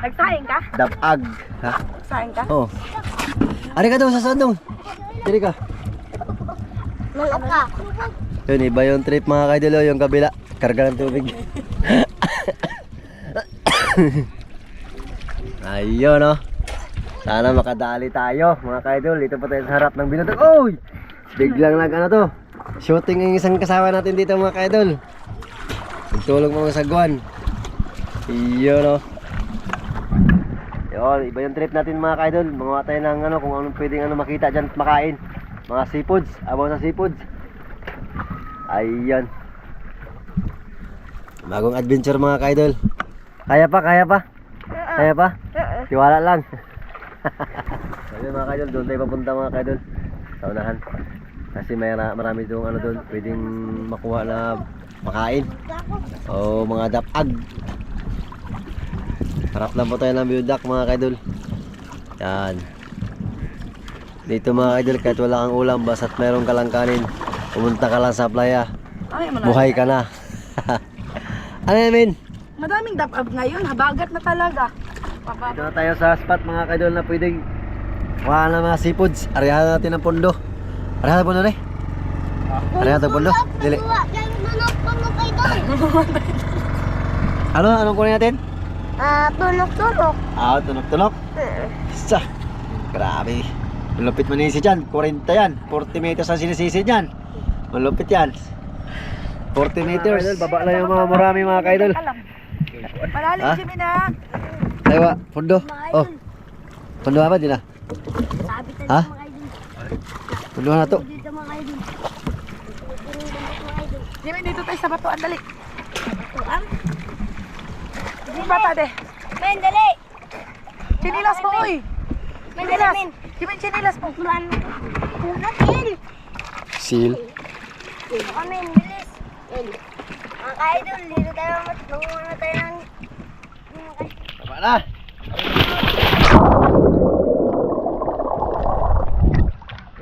Nagsaing ka? Dapag. Ha? Nagsaing ka? Oo. Ari ka daw sa sandong. Diri ka. Malok ka. Yun, iba yung trip mga kaidol, oh, yung kabila. Karga ng tubig. Ayun, no. Sana makadali tayo mga kaidol. Dito pa tayo sa harap ng binutog. Uy! Biglang ano to. Shooting yung isang kasama natin dito mga kaidol. Nagtulog mga sagwan. Ayun, no. Yun, iba yung trip natin mga kaidol. Mga tayo ng ano, kung anong pwedeng ano makita dyan at makain. Mga seafoods, abaw sa seafoods. Ayun. Bagong adventure mga kaidol. Kaya pa, kaya pa. Kaya pa? Tiwala lang. Sabi mga kaidol, doon tayo papunta mga kaidol. Sa unahan. Kasi may marami doon ano doon, pwedeng makuha na makain. O mga dapag. Harap lang po tayo ng biyudak mga kaidol. Yan. Dito mga kaidol, kahit wala kang ulam, basta't meron ka lang kanin, pumunta ka lang sa playa, buhay ka na. Ano yamin? Madaming dapab ngayon, habagat na talaga. Dito na tayo sa spot mga kaidol na pwedeng kuha na mga seafoods. Arihan natin ang pondo. Arihan na pondo rin? Arihan natin pondo? Dili. Ano? Anong kunin natin? Tunok-tunok. Tunok-tunok? Isa. Grabe. Malupit man si dyan. 40 yan. 40 meters ang sinisisi dyan. Malupit yan. 40 meters. Baba lang yung mga marami mga kaidol. Malalim Jimmy na. Aywa, pondo. Oh. Pondo apa din na? Ha? Pondo na to. Jimmy, dito tayo sa batuan, dali. Batuan? Jimmy, bata de. Men, dali. Chinilas mo, uy. Chinilas. Jimmy, chinilas mo. Tulan. Seal. Kami, bilis. Mga ka-idol, dito tayo magmumuna tayo ng... Tama na.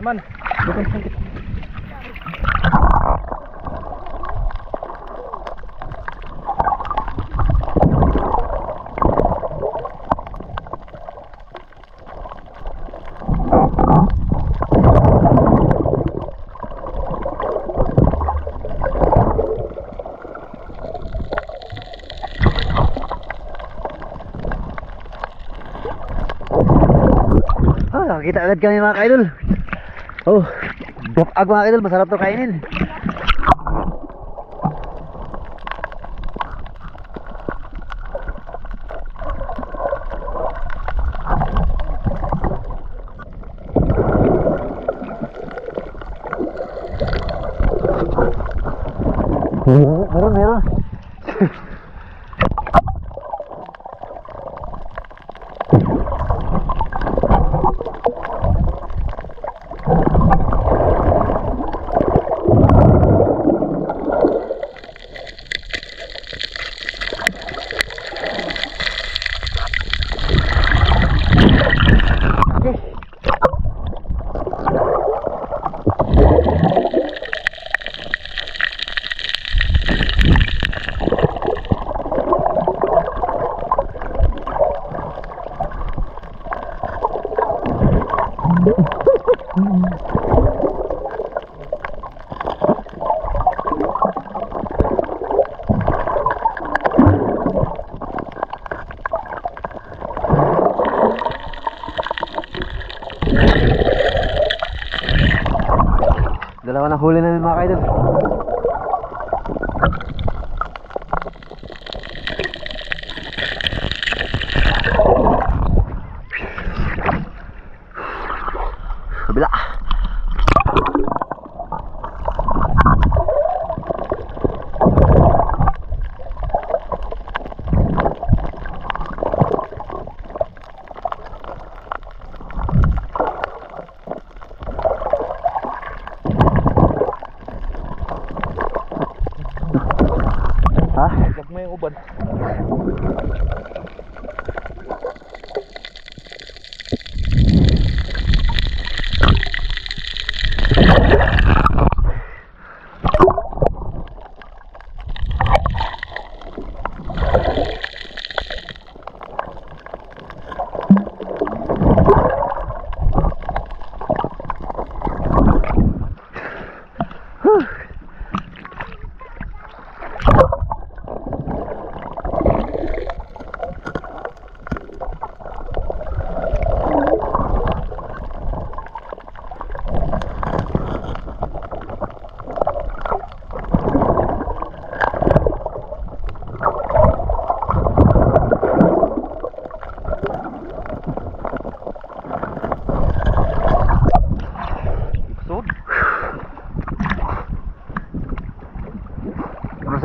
Iman. Nakakita agad kami mga kaidol. Oh, dapag mga kaidol, masarap to kainin. Meron. Dalawa na huli namin mga kaidol. Kabila.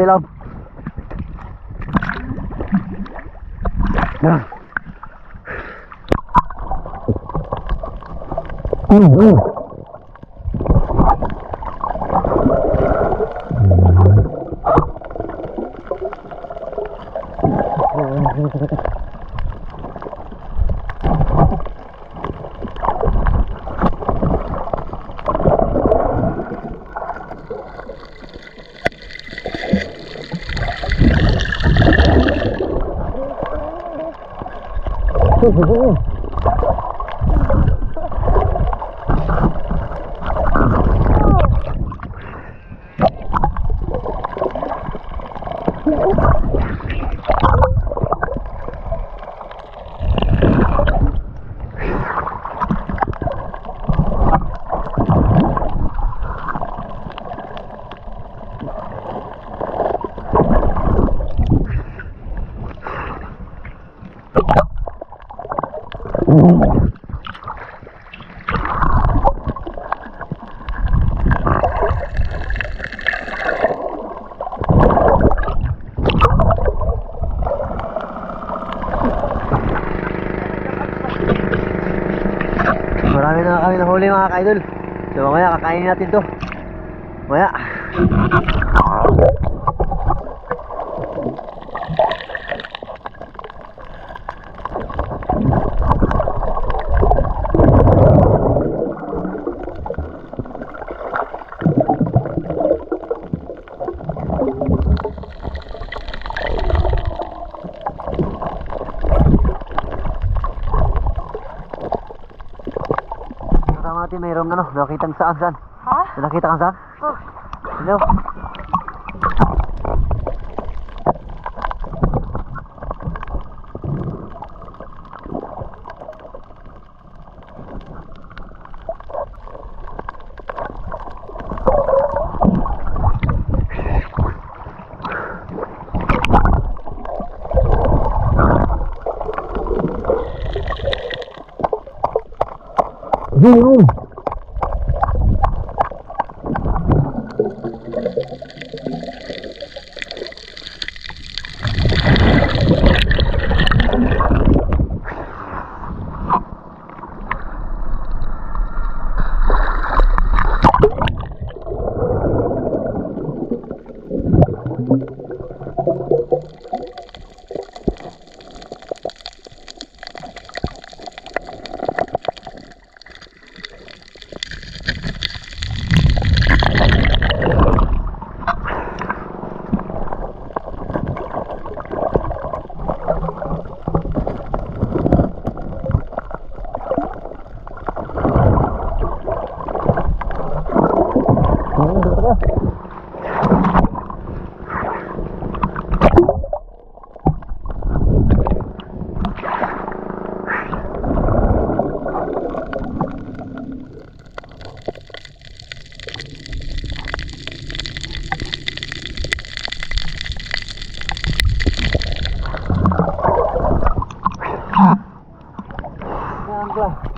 ilaw. Marami na kami nahuli mga ka-idol. So mamaya kakainin natin to. Mamaya. Natin mayroong ano, nakita kang saan? Ha? Nakita kang saan? Oh. Hello? Zoom!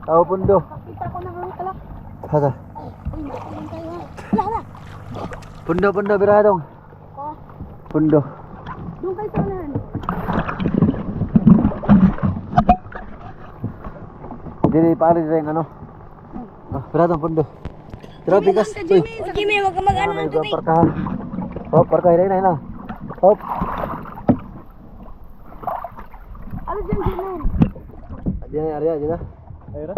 Tao pundo. Kita ko na ang kalak. Hasa. Uy, nakulang tayo. Wala. Pundo biradong. Oh, Pundo. doon kayo sa unahan. Dili pare rin ano. Biradong pundo. Tira bigas. Uy. Jimmy, wag ka mag-ano ng tubig. Parkahan. Hop, parkay rin na. Hop. Ano dyan, Jimmy? Diyan na area, diyan na. Ayra.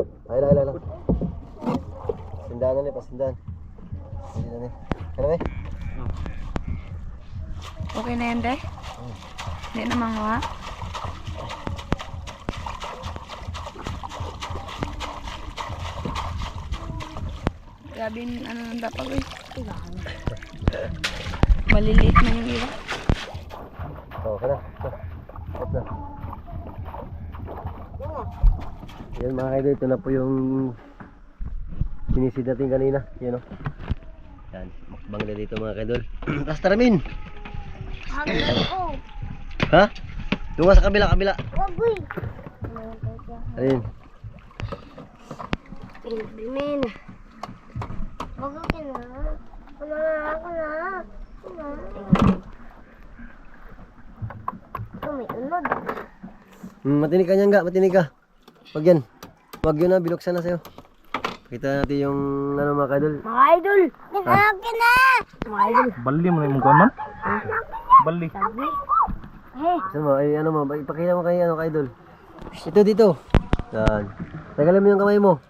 Sindahan na ni, pasindahan. Diyan na ni. Kaya ba? Okay na yan, Day? Hindi na manguha. Grabe ano nang dapat eh. Maliliit na yung iba. Oo, kaya na. Hop na. Yan mga kaidol, ito na po yung sinisid natin kanina. Yan o. Yan, makbang na dito mga kaidol. Tapos taramin! Hanggang ko. Ha? Tunga sa kabila. Wag, uy. Ayun. Bilmin. Wag ka na. Wala ako na. may unod. Matinig ka niyan, ga. Matinig ka. Wag yan. Wag yun na. Biluksan na sa'yo. Kita natin yung ano mga kaidol. Mga idol! Akin na! Mga idol. Bali mo na yung kuwan man? Bali. Sabi. Eh, Saan mo? Ay ano mo? Ipakita mo kay ano kaidol. Ito dito. Yan. Tagalin mo yung kamay mo.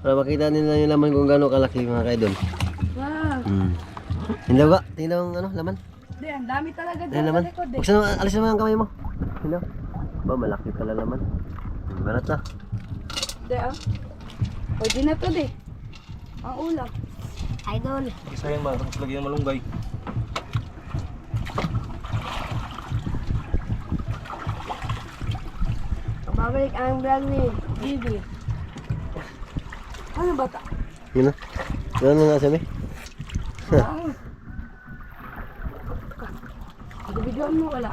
Para makita nila yung laman kung gaano kalaki mga kaidol. Wow. Hindaw ka? Tingnan ang ano, laman. Hindi, ang dami talaga Ayun dyan sa laman. likod eh. Buksan mo, alisin mo yung kamay mo. Hindaw. Ba, malaki pala laman. Barat na. Hindi ah. Pwede na to di. Ang ulam. idol. Isa yan man, tapos lagyan ng malunggay. Babalik ang vlog ni Bibi. Ano ba ta? Yun na. Yun na nga sabi. Bibigyan mo wala.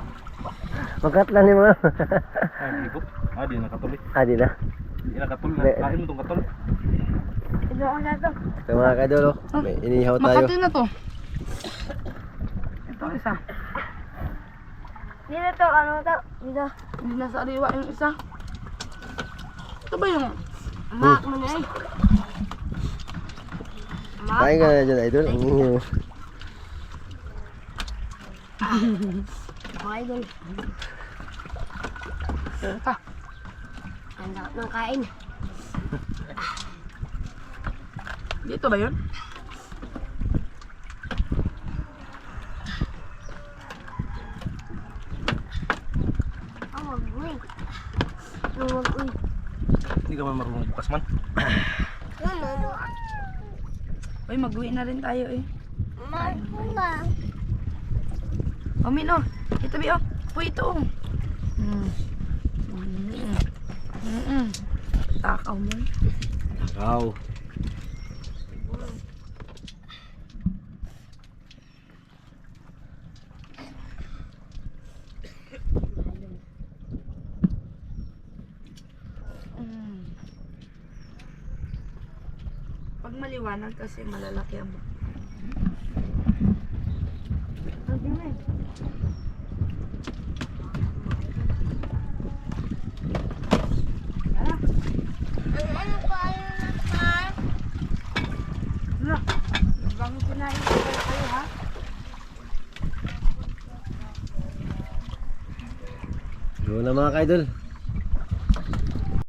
Makat lang ni mga. Ah, di ko. Ah, di nakatuloy. Di na. Di nakatuloy na. Hindi. Kain mo itong katuloy. Ito ang nato. So mga kaidol, oh, may inihaw tayo. Makati na to. Ito isa. Dito to, ano to? Dito. Hindi na sa ariwa yung isa. Ito ba yung... Mak mo na eh. Kain ka na dyan, idol. Ang inyo. Mga idol. Ah, Ang dapat ng kain. dito ba yun? Ang mag-uwi. Ang mag-uwi. Hindi ka man marunong bukas man. Uy, mag-uwi na rin tayo eh. Magpula. O, Min, oh. Ito, Bi, oh. Uy, ito, oh. Takaw mo. Wow. Pag maliwanag kasi malalaki ang Ano pa na? Ano? Bang kinain ko kayo, ha? Doon na mga kaidol.